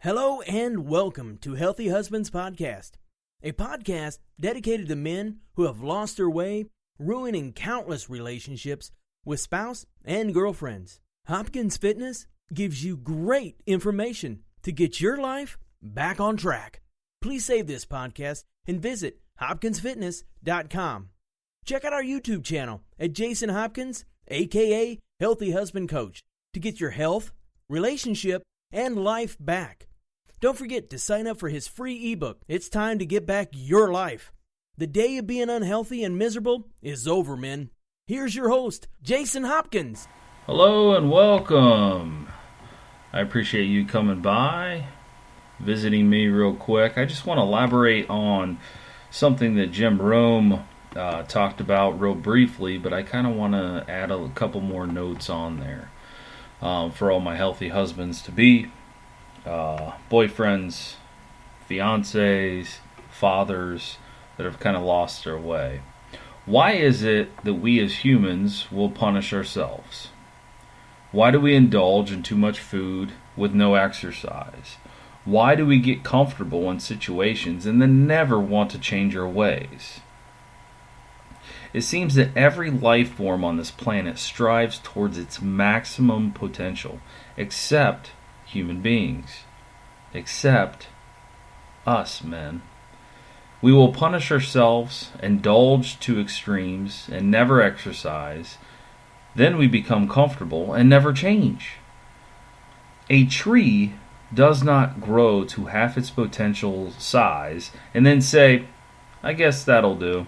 Hello and welcome to Healthy Husbands Podcast, a podcast dedicated to men who have lost their way, ruining countless relationships with spouse and girlfriends. Hopkins Fitness gives you great information to get your life back on track. Please save this podcast and visit hopkinsfitness.com. Check out our YouTube channel at Jason Hopkins, aka Healthy Husband Coach, to get your health, relationship, and life back. Don't forget to sign up for his free ebook, It's Time to Get Back Your Life. The day of being unhealthy and miserable is over, men. Here's your host, Jason Hopkins. Hello and welcome. I appreciate you coming by, visiting me real quick. I just want to elaborate on something that Jim Rohn talked about real briefly, but I kind of want to add a couple more notes on there for all my healthy husbands to be. Boyfriends, fiancés, fathers that have kind of lost their way. Why is it that we as humans will punish ourselves? Why do we indulge in too much food with no exercise? Why do we get comfortable in situations and then never want to change our ways? It seems that every life form on this planet strives towards its maximum potential, except human beings, except us men. We will punish ourselves, indulge to extremes, and never exercise. Then we become comfortable and never change. A tree does not grow to half its potential size and then say, I guess that'll do.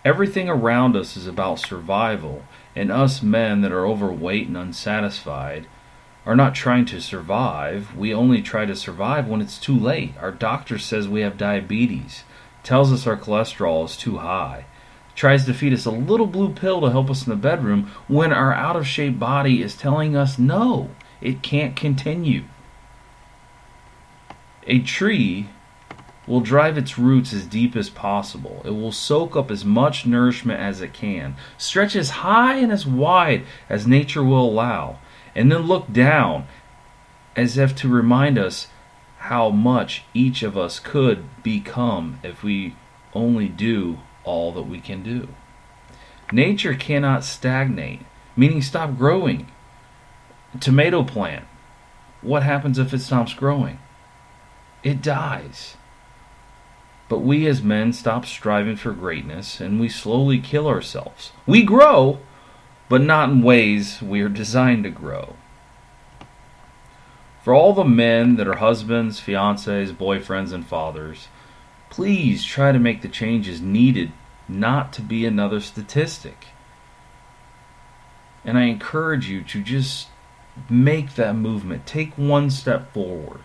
Everything around us is about survival, and us men that are overweight and unsatisfied are not trying to survive. We only try to survive when it's too late. Our doctor says we have diabetes, tells us our cholesterol is too high, tries to feed us a little blue pill to help us in the bedroom when our out-of-shape body is telling us no, it can't continue. A tree will drive its roots as deep as possible. It will soak up as much nourishment as it can, stretch as high and as wide as nature will allow, and then look down as if to remind us how much each of us could become if we only do all that we can do. Nature cannot stagnate, meaning stop growing. A tomato plant, what happens if it stops growing? It dies. But we as men stop striving for greatness and we slowly kill ourselves. We grow, but not in ways we are designed to grow. For all the men that are husbands, fiancés, boyfriends, and fathers, please try to make the changes needed not to be another statistic. And I encourage you to just make that movement. Take one step forward.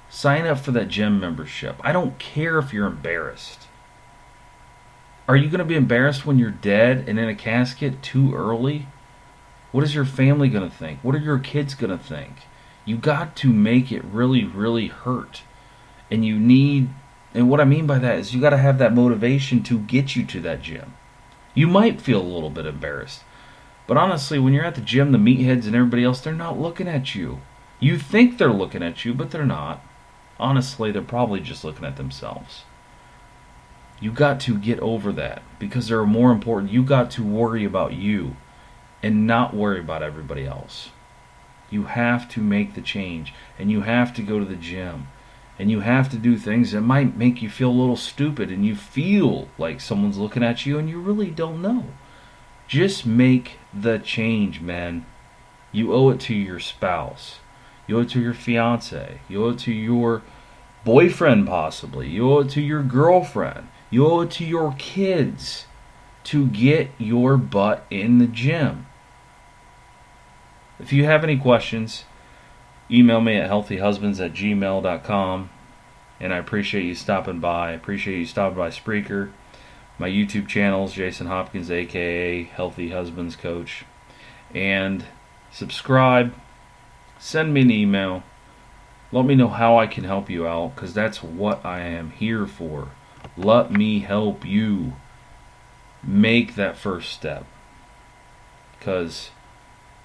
Sign up for that gym membership. I don't care if you're embarrassed. Are you going to be embarrassed when you're dead and in a casket too early? What is your family going to think? What are your kids going to think? You got to make it really, really hurt. And what I mean by that is you got to have that motivation to get you to that gym. You might feel a little bit embarrassed. But honestly, when you're at the gym, the meatheads and everybody else, they're not looking at you. You think they're looking at you, but they're not. Honestly, they're probably just looking at themselves. You got to get over that because they're more important. You got to worry about you and not worry about everybody else. You have to make the change, and you have to go to the gym, and you have to do things that might make you feel a little stupid and you feel like someone's looking at you and you really don't know. Just make the change, man. You owe it to your spouse. You owe it to your fiance. You owe it to your boyfriend, possibly. You owe it to your girlfriend. You owe it to your kids to get your butt in the gym. If you have any questions, email me at healthyhusbands@gmail.com. And I appreciate you stopping by. I appreciate you stopping by Spreaker. My YouTube channel is Jason Hopkins, aka Healthy Husbands Coach. And subscribe. Send me an email. Let me know how I can help you out, because that's what I am here for. Let me help you make that first step. Because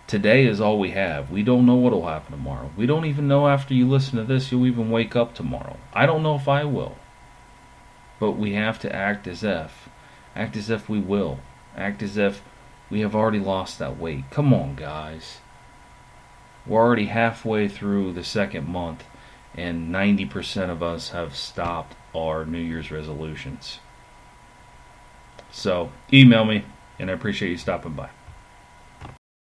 Today is all we have. We don't know what will happen tomorrow. We don't even know after you listen to this you'll even wake up tomorrow. I don't know if I will. But we have to act as if. Act as if we will. Act as if we have already lost that weight. Come on, guys. We're already halfway through the second month, and 90% of us have stopped our New Year's resolutions. So, email me, and I appreciate you stopping by.